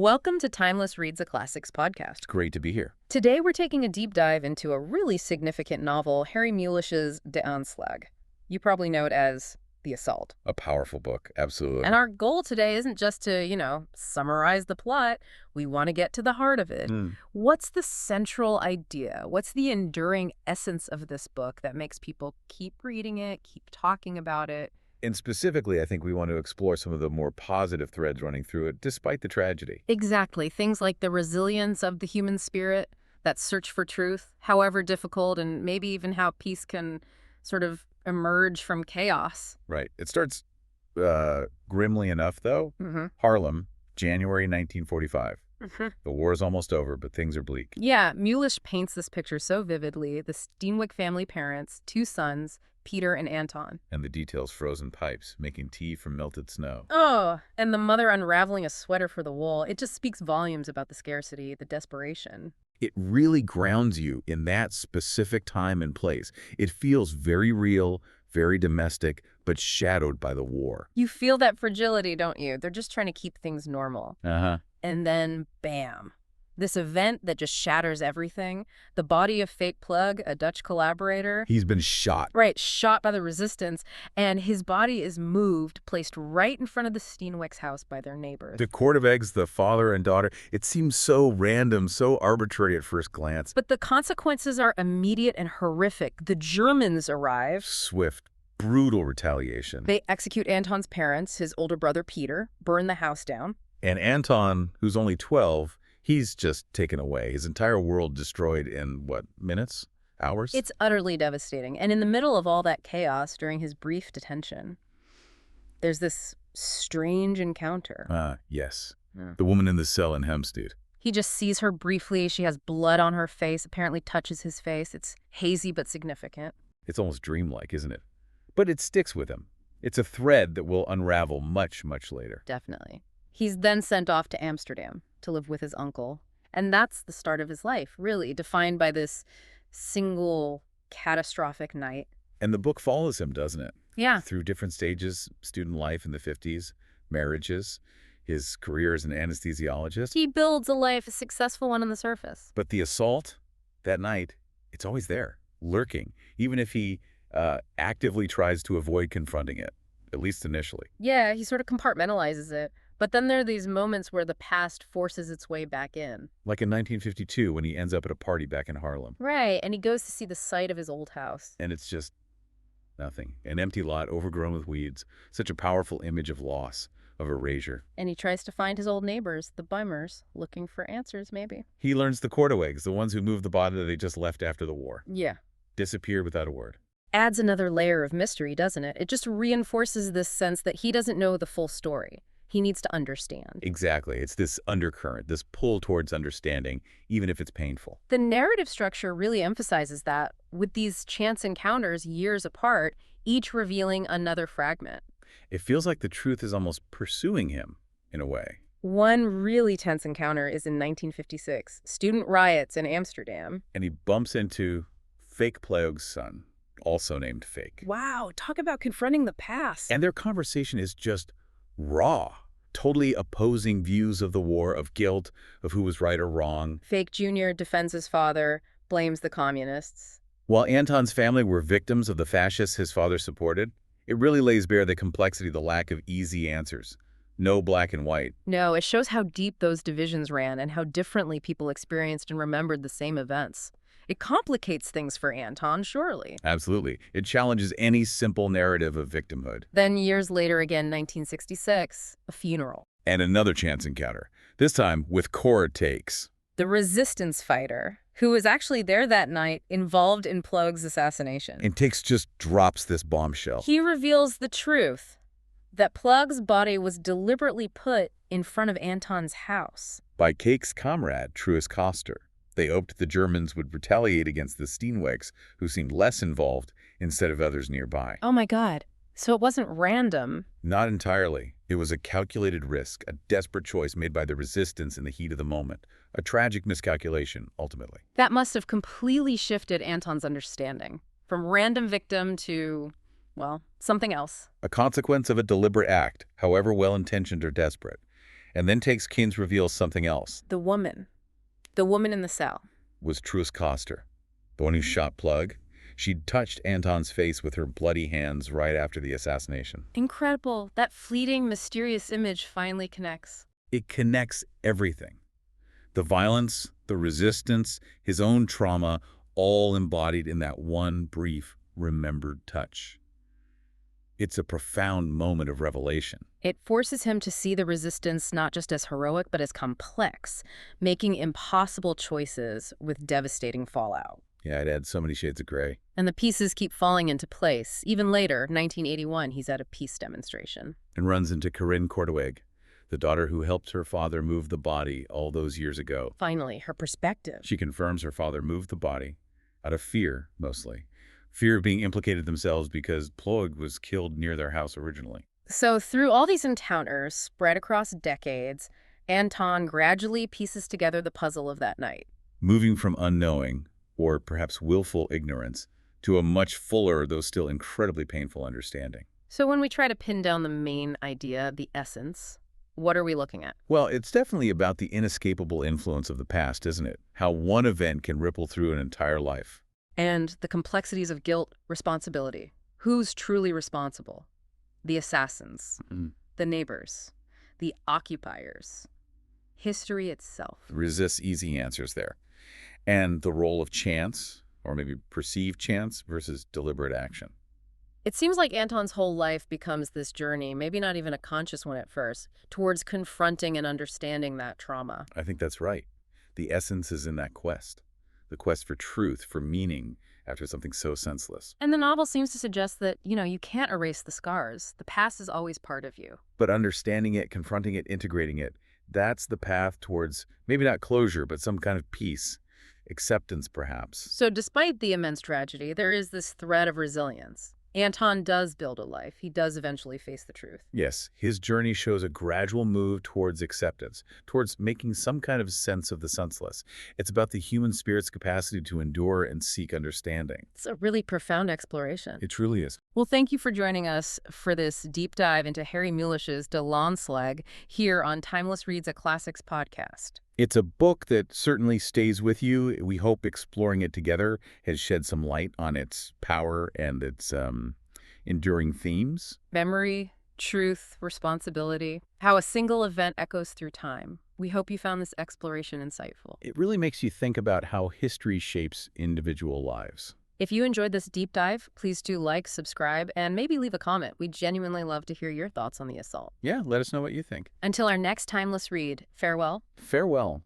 Welcome to Timeless Reads a Classics podcast. Great to be here. Today we're taking a deep dive into a really significant novel, Harry Mulisch's Aanslag. You probably know it as The Assault. A powerful book, absolutely. And our goal today isn't just to, summarize the plot. We want to get to the heart of it. What's the central idea? What's the enduring essence of this book that makes people keep reading it, keep talking about it? And specifically, I think we want to explore some of the more positive threads running through it, despite the tragedy. Exactly. Things like the resilience of the human spirit, that search for truth, however difficult, and maybe even how peace can sort of emerge from chaos. Right. It starts grimly enough, though. Harlem, January 1945. The war is almost over, but things are bleak. Yeah, Mulisch paints this picture so vividly. The Steenwijk family parents, two sons, Peter and Anton. And the details: frozen pipes, making tea from melted snow. Oh, and the mother unraveling a sweater for the wool. It just speaks volumes about the scarcity, the desperation. It really grounds you in that specific time and place. It feels very real, very domestic, but shadowed by the war. You feel that fragility, don't you? They're just trying to keep things normal. And then, bam. This event that just shatters everything. The body of Fake Plug, a Dutch collaborator. He's been shot. Right, shot by the resistance. And his body is moved, placed right in front of the Steenwijk's house by their neighbors. The court of eggs, the father and daughter. It seems so random, so arbitrary at first glance. But the consequences are immediate and horrific. The Germans arrive. Swift, brutal retaliation. They execute Anton's parents, his older brother Peter, burn the house down. And Anton, who's only 12, he's just taken away. His entire world destroyed in, what, minutes? Hours? It's utterly devastating. And in the middle of all that chaos, during his brief detention, there's this strange encounter. Yes. The woman in the cell in Hempstead. He just sees her briefly. She has blood on her face, apparently touches his face. It's hazy but significant. It's almost dreamlike, isn't it? But it sticks with him. It's a thread that will unravel much, much later. Definitely. He's then sent off to Amsterdam to live with his uncle. And that's the start of his life, really, defined by this single catastrophic night. And the book follows him, doesn't it? Yeah. Through different stages: student life in the 50s, marriages, his career as an anesthesiologist. He builds a life, a successful one on the surface. But the assault, that night, it's always there, lurking, even if he actively tries to avoid confronting it, at least initially. Yeah, he sort of compartmentalizes it. But then there are these moments where the past forces its way back in. Like in 1952 when he ends up at a party back in Harlem. Right, and he goes to see the site of his old house. And it's just nothing. An empty lot overgrown with weeds. Such a powerful image of loss, of erasure. And he tries to find his old neighbors, the Buymers, looking for answers, maybe. He learns the Cordowegs, the ones who moved the body that they just left after the war. Yeah. Disappeared without a word. Adds another layer of mystery, doesn't it? It just reinforces this sense that he doesn't know the full story. He needs to understand. Exactly. It's this undercurrent, this pull towards understanding, even if it's painful. The narrative structure really emphasizes that, with these chance encounters years apart, each revealing another fragment. It feels like the truth is almost pursuing him, in a way. One really tense encounter is in 1956, student riots in Amsterdam. And he bumps into Fake Plug's son, also named Fake. Wow, talk about confronting the past. And their conversation is just raw. Totally opposing views of the war, of guilt, of who was right or wrong. Fake Jr. defends his father, blames the communists. While Anton's family were victims of the fascists his father supported, it really lays bare the complexity, the lack of easy answers. No black and white. No, it shows how deep those divisions ran and how differently people experienced and remembered the same events. It complicates things for Anton, surely. Absolutely. It challenges any simple narrative of victimhood. Then years later again, 1966, a funeral. And another chance encounter, this time with Cora Takes. The resistance fighter, who was actually there that night, involved in Plug's assassination. And Takes just drops this bombshell. He reveals the truth, that Plug's body was deliberately put in front of Anton's house. By Cake's comrade, Truus Koster. They hoped the Germans would retaliate against the Steenwijks, who seemed less involved, instead of others nearby. Oh my God. So it wasn't random. Not entirely. It was a calculated risk, a desperate choice made by the resistance in the heat of the moment. A tragic miscalculation, ultimately. That must have completely shifted Anton's understanding. From random victim to, well, something else. A consequence of a deliberate act, however well-intentioned or desperate. And then takes Keynes reveals something else. The woman. The woman in the cell. Was Truus Koster, the one who shot Plug. She'd touched Anton's face with her bloody hands right after the assassination. Incredible. That fleeting, mysterious image finally connects. It connects everything. The violence, the resistance, his own trauma, all embodied in that one brief, remembered touch. It's a profound moment of revelation. It forces him to see the resistance not just as heroic, but as complex, making impossible choices with devastating fallout. Yeah, I'd add so many shades of gray. And the pieces keep falling into place. Even later, 1981, he's at a peace demonstration. And runs into Corinne Korteweg, the daughter who helped her father move the body all those years ago. Finally, her perspective. She confirms her father moved the body, out of fear, mostly. Fear of being implicated themselves because Plug was killed near their house originally. So through all these encounters, spread across decades, Anton gradually pieces together the puzzle of that night. Moving from unknowing, or perhaps willful ignorance, to a much fuller, though still incredibly painful understanding. So when we try to pin down the main idea, the essence, what are we looking at? Well, it's definitely about the inescapable influence of the past, isn't it? How one event can ripple through an entire life. And the complexities of guilt, responsibility. Who's truly responsible? The assassins, the neighbors, the occupiers, history itself. Resists easy answers there. And the role of chance, or maybe perceived chance, versus deliberate action. It seems like Anton's whole life becomes this journey, maybe not even a conscious one at first, towards confronting and understanding that trauma. I think that's right. The essence is in that quest. The quest for truth, for meaning, after something so senseless. And the novel seems to suggest that, you can't erase the scars. The past is always part of you. But understanding it, confronting it, integrating it, that's the path towards maybe not closure, but some kind of peace, acceptance perhaps. So despite the immense tragedy, there is this thread of resilience. Anton does build a life. He does eventually face the truth. Yes, his journey shows a gradual move towards acceptance, towards making some kind of sense of the senseless. It's about the human spirit's capacity to endure and seek understanding. It's a really profound exploration. It truly is. Well, thank you for joining us for this deep dive into Harry Mulisch's De Aanslag here on Timeless Reads a Classics podcast. It's a book that certainly stays with you. We hope exploring it together has shed some light on its power and its enduring themes. Memory, truth, responsibility, how a single event echoes through time. We hope you found this exploration insightful. It really makes you think about how history shapes individual lives. If you enjoyed this deep dive, please do like, subscribe, and maybe leave a comment. We'd genuinely love to hear your thoughts on the assault. Yeah, let us know what you think. Until our next Timeless Read, farewell. Farewell.